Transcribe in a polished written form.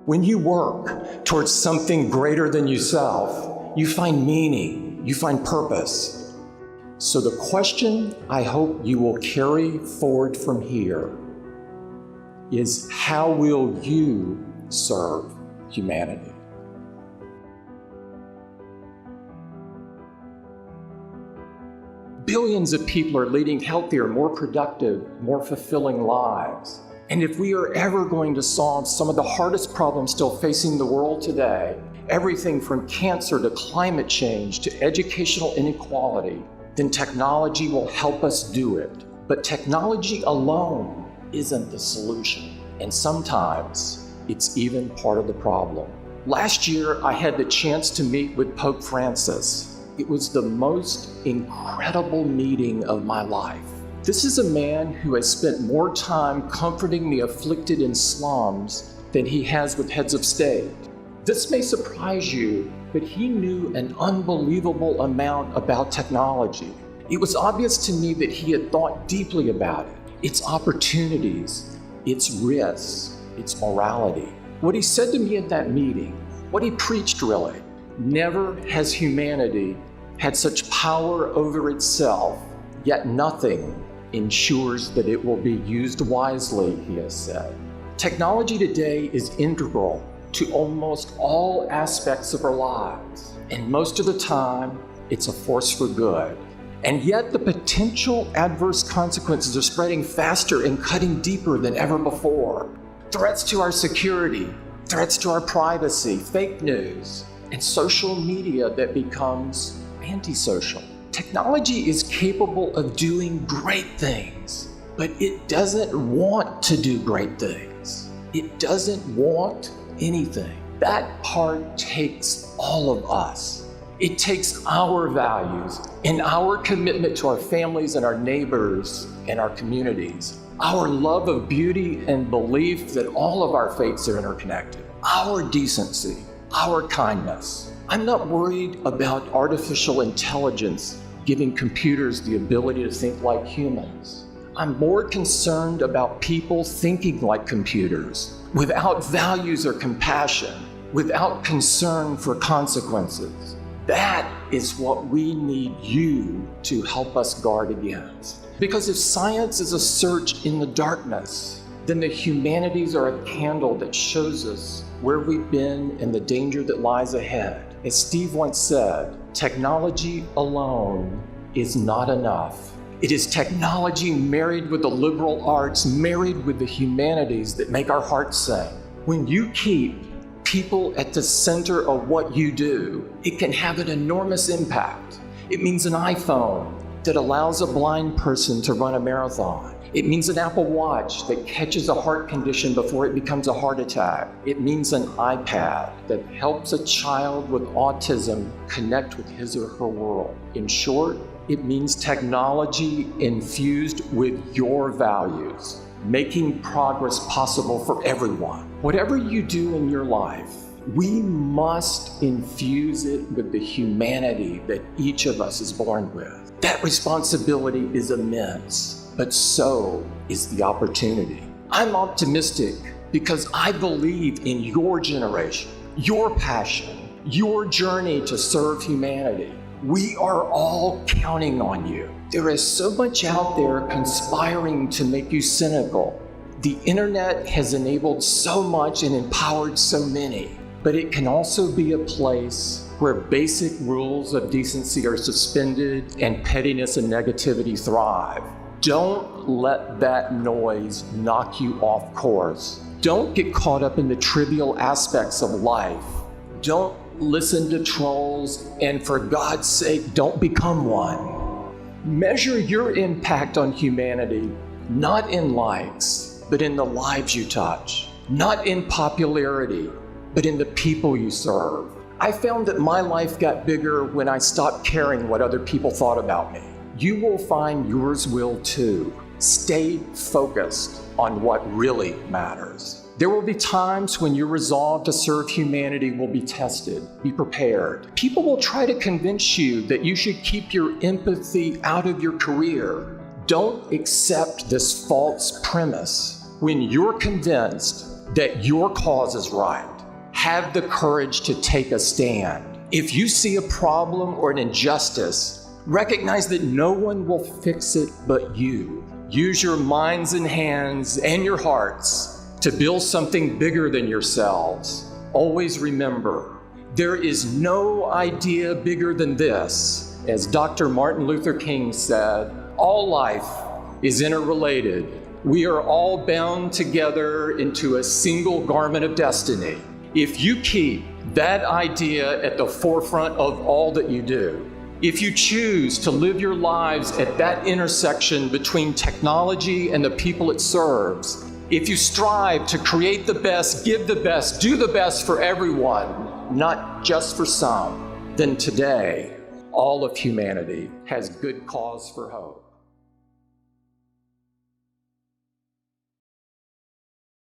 When you work towards something greater than yourself, you find meaning, you find purpose. So the question I hope you will carry forward from here is, how will you serve humanity? Billions of people are leading healthier, more productive, more fulfilling lives. And if we are ever going to solve some of the hardest problems still facing the world today, everything from cancer to climate change to educational inequality, then technology will help us do it. But technology alone isn't the solution. And sometimes it's even part of the problem. Last year, I had the chance to meet with Pope Francis. It was the most incredible meeting of my life. This is a man who has spent more time comforting the afflicted in slums than he has with heads of state. This may surprise you, but he knew an unbelievable amount about technology. It was obvious to me that he had thought deeply about it, its opportunities, its risks, its morality. What he said to me at that meeting, what he preached really, never has humanity had such power over itself, yet nothing ensures that it will be used wisely, he has said. Technology today is integral to almost all aspects of our lives, and most of the time, it's a force for good. And yet the potential adverse consequences are spreading faster and cutting deeper than ever before. Threats to our security, threats to our privacy, fake news, and social media that becomes antisocial. Technology is capable of doing great things, but it doesn't want to do great things. It doesn't want anything. That part takes all of us. It takes our values and our commitment to our families and our neighbors and our communities, our love of beauty and belief that all of our faiths are interconnected, our decency, our kindness. I'm not worried about artificial intelligence giving computers the ability to think like humans. I'm more concerned about people thinking like computers, without values or compassion, without concern for consequences. That is what we need you to help us guard against. Because if science is a search in the darkness, then the humanities are a candle that shows us where we've been and the danger that lies ahead. As Steve once said, technology alone is not enough. It is technology married with the liberal arts, married with the humanities that make our hearts sing. When you keep people at the center of what you do, it can have an enormous impact. It means an iPhone that allows a blind person to run a marathon. It means an Apple Watch that catches a heart condition before it becomes a heart attack. It means an iPad that helps a child with autism connect with his or her world. In short, it means technology infused with your values, making progress possible for everyone. Whatever you do in your life, we must infuse it with the humanity that each of us is born with. That responsibility is immense, but so is the opportunity. I'm optimistic because I believe in your generation, your passion, your journey to serve humanity. We are all counting on you. There is so much out there conspiring to make you cynical. The internet has enabled so much and empowered so many, but it can also be a place where basic rules of decency are suspended and pettiness and negativity thrive. Don't let that noise knock you off course. Don't get caught up in the trivial aspects of life. Don't listen to trolls, and for God's sake, don't become one. Measure your impact on humanity, not in likes, but in the lives you touch. Not in popularity, but in the people you serve. I found that my life got bigger when I stopped caring what other people thought about me. You will find yours will too. Stay focused on what really matters. There will be times when your resolve to serve humanity will be tested. Be prepared. People will try to convince you that you should keep your empathy out of your career. Don't accept this false premise when you're convinced that your cause is right. have the courage to take a stand. If you see a problem or an injustice, recognize that no one will fix it but you. Use your minds and hands and your hearts to build something bigger than yourselves. Always remember, there is no idea bigger than this. As Dr. Martin Luther King said, all life is interrelated. We are all bound together into a single garment of destiny. If you keep that idea at the forefront of all that you do, if you choose to live your lives at that intersection between technology and the people it serves, if you strive to create the best, give the best, do the best for everyone, not just for some, then today, all of humanity has good cause for hope.